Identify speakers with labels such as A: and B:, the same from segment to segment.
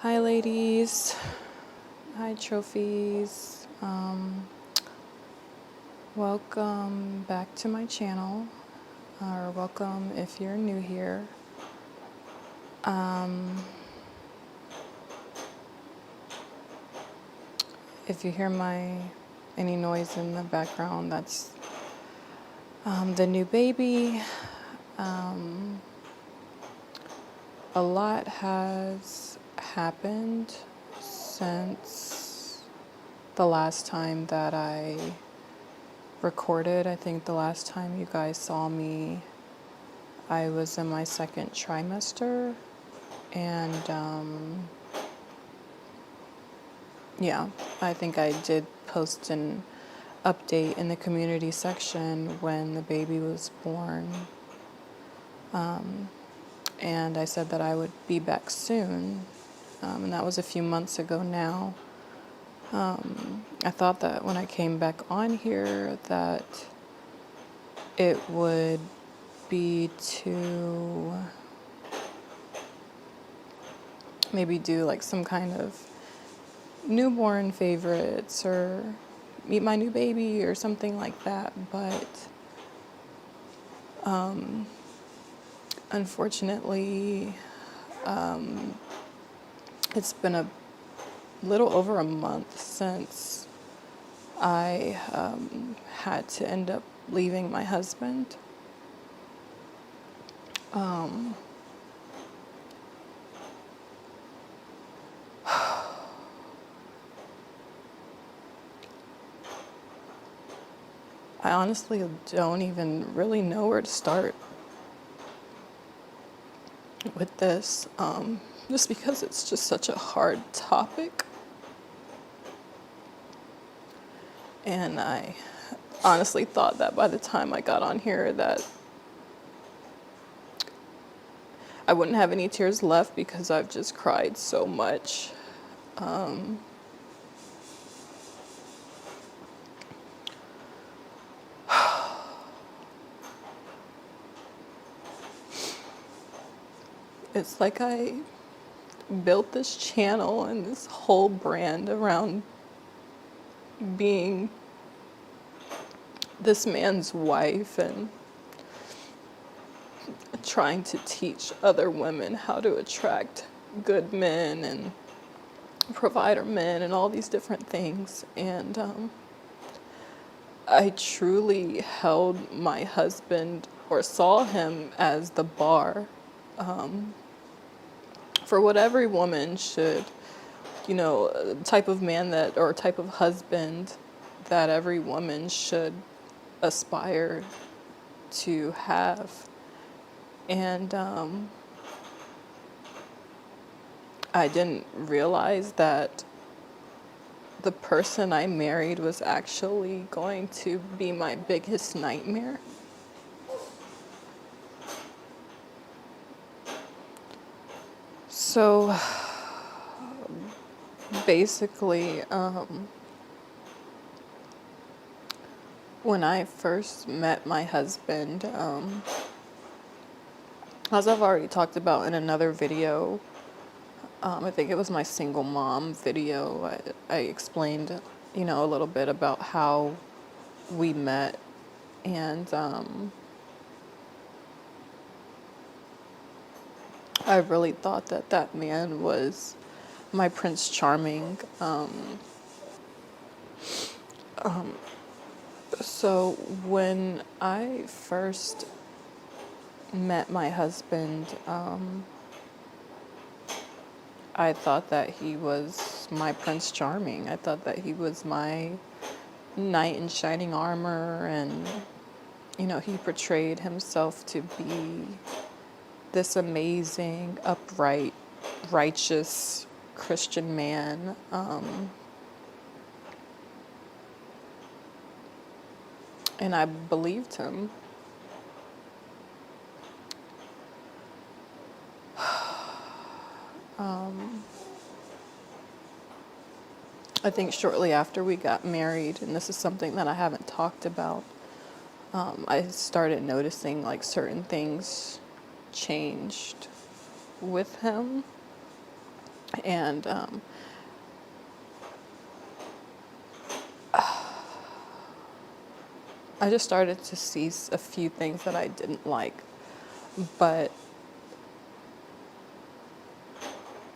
A: Hi ladies, hi trophies, welcome back to my channel, or welcome if you're new here. If you hear any noise in the background, that's the new baby. A lot has happened since the last time that I recorded. I think the last time you guys saw me, I was in my second trimester, and yeah, I think I did post an update in the community section when the baby was born, and I said that I would be back soon, and that was a few months ago now. I thought that when I came back on here that it would be to maybe do like some kind of newborn favorites or meet my new baby or something like that, but unfortunately it's been a little over a month since I had to end up leaving my husband. I honestly don't even really know where to start with this, just because it's just such a hard topic. And I honestly thought that by the time I got on here that I wouldn't have any tears left because I've just cried so much. It's like I built this channel and this whole brand around being this man's wife and trying to teach other women how to attract good men and provider men and all these different things. And I truly held my husband, or saw him, as the bar for what every woman should, type of man that, or type of husband that every woman should aspire to have. And I didn't realize that the person I married was actually going to be my biggest nightmare. So basically, when I first met my husband, as I've already talked about in another video, I think it was my single mom video, I explained, a little bit about how we met. And I really thought that that man was my Prince Charming. So when I first met my husband, I thought that he was my Prince Charming. I thought that he was my knight in shining armor, and he portrayed himself to be this amazing, upright, righteous Christian man. And I believed him. I think shortly after we got married, and this is something that I haven't talked about, I started noticing like certain things changed with him. And I just started to see a few things that I didn't like, but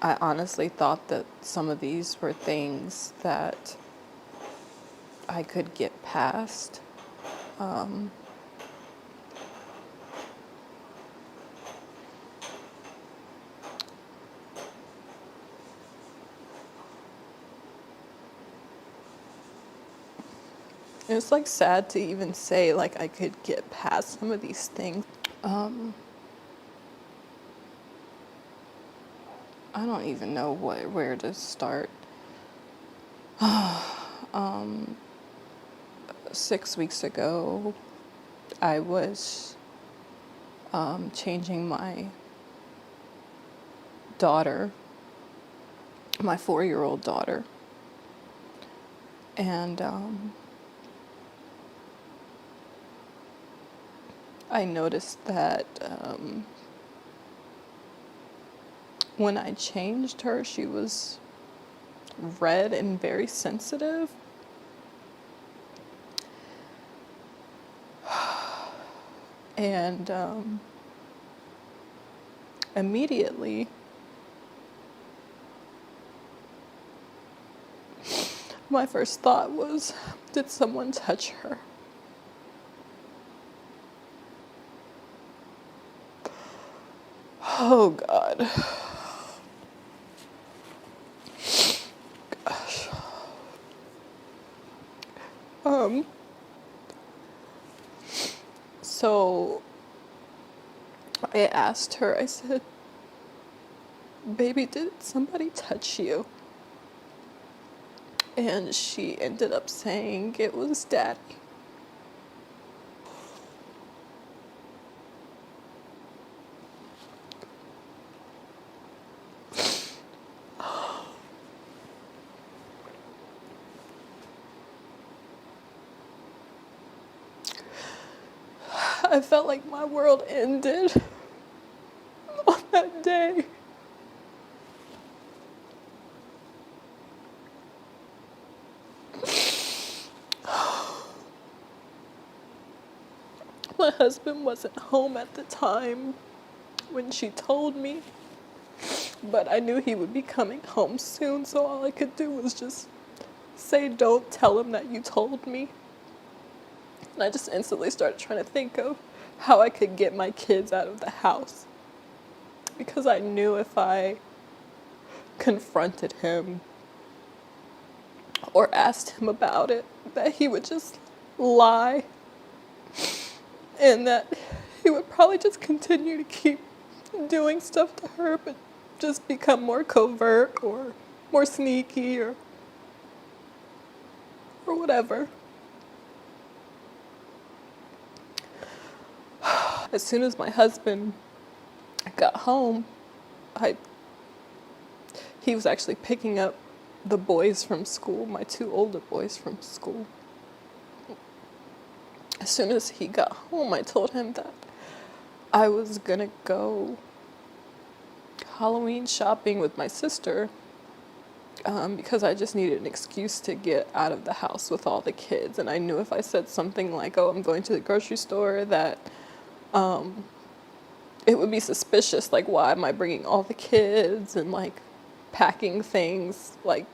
A: I honestly thought that some of these were things that I could get past. It's like sad to even say like I could get past some of these things. I don't even know where to start. 6 weeks ago, I was changing my daughter, my 4-year-old daughter, and I noticed that when I changed her, she was red and very sensitive. And immediately, my first thought was, did someone touch her? Oh God. Gosh. So I asked her, I said, baby, did somebody touch you? And she ended up saying it was daddy. I felt like my world ended on that day. My husband wasn't home at the time when she told me, but I knew he would be coming home soon, so all I could do was just say, don't tell him that you told me. And I just instantly started trying to think of how I could get my kids out of the house. Because I knew if I confronted him or asked him about it, that he would just lie. And that he would probably just continue to keep doing stuff to her, but just become more covert or more sneaky or whatever. As soon as my husband got home, he was actually picking up the boys from school, my 2 older boys from school. As soon as he got home, I told him that I was gonna go Halloween shopping with my sister because I just needed an excuse to get out of the house with all the kids. And I knew if I said something like, oh, I'm going to the grocery store, that it would be suspicious. Like, why am I bringing all the kids and like packing things, like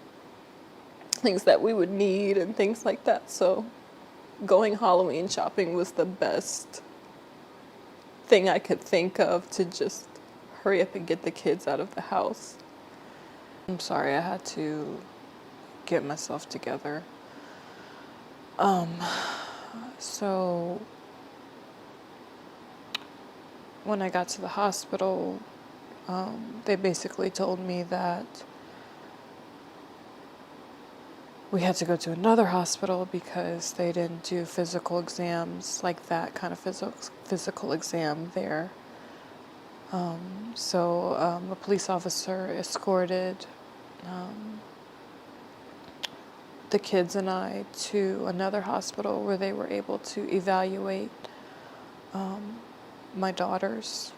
A: things that we would need and things like that. So going Halloween shopping was the best thing I could think of to just hurry up and get the kids out of the house. I'm sorry, I had to get myself together. So when I got to the hospital, they basically told me that we had to go to another hospital because they didn't do physical exams, like that kind of physical exam there. So a police officer escorted the kids and I to another hospital where they were able to evaluate my daughters.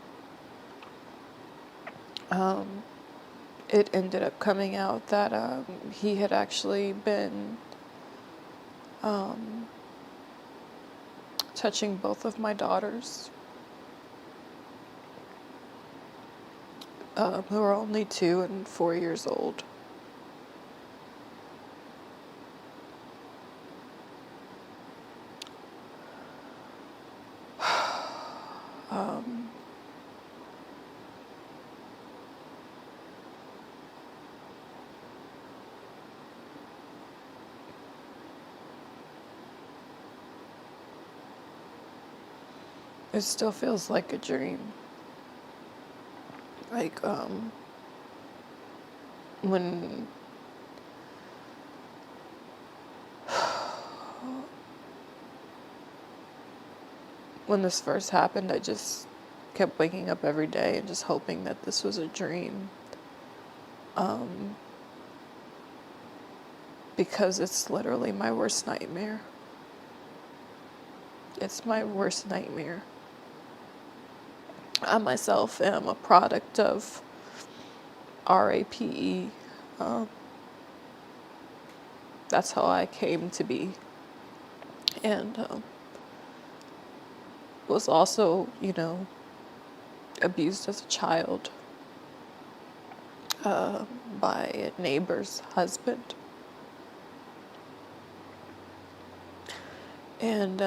A: it ended up coming out that he had actually been touching both of my daughters, who are only 2 and 4 years old. It still feels like a dream. Like, when when this first happened, I just kept waking up every day and just hoping that this was a dream. Because it's literally my worst nightmare. It's my worst nightmare. I myself am a product of RAPE. That's how I came to be. And was also, abused as a child by a neighbor's husband. And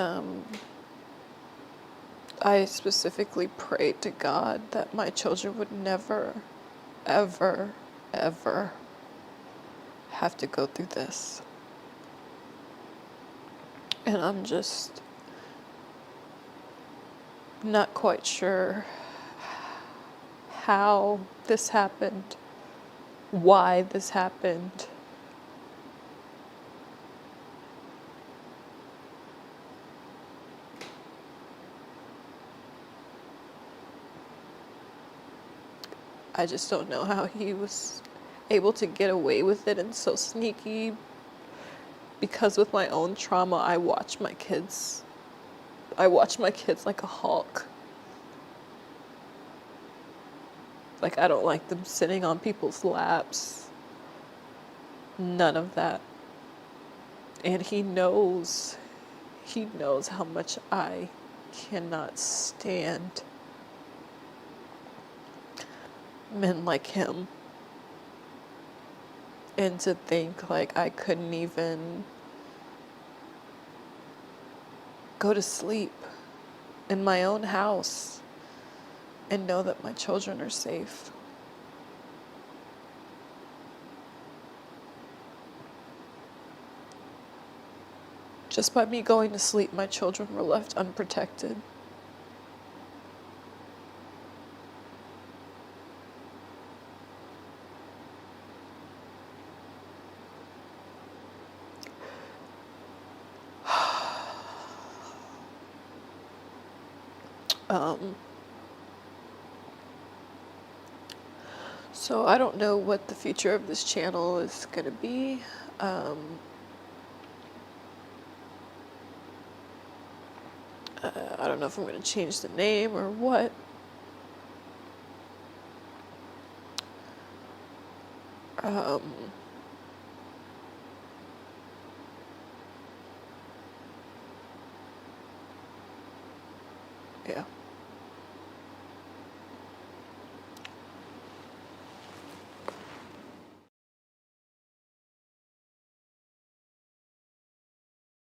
A: I specifically prayed to God that my children would never, ever, ever have to go through this. And I'm just not quite sure how this happened, why this happened. I just don't know how he was able to get away with it and so sneaky, because with my own trauma, I watch my kids like a hawk. Like, I don't like them sitting on people's laps. None of that. And he knows how much I cannot stand men like him. And to think, like, I couldn't even go to sleep in my own house and know that my children are safe. Just by me going to sleep, my children were left unprotected. So I don't know what the future of this channel is going to be. I don't know if I'm going to change the name or what. Yeah.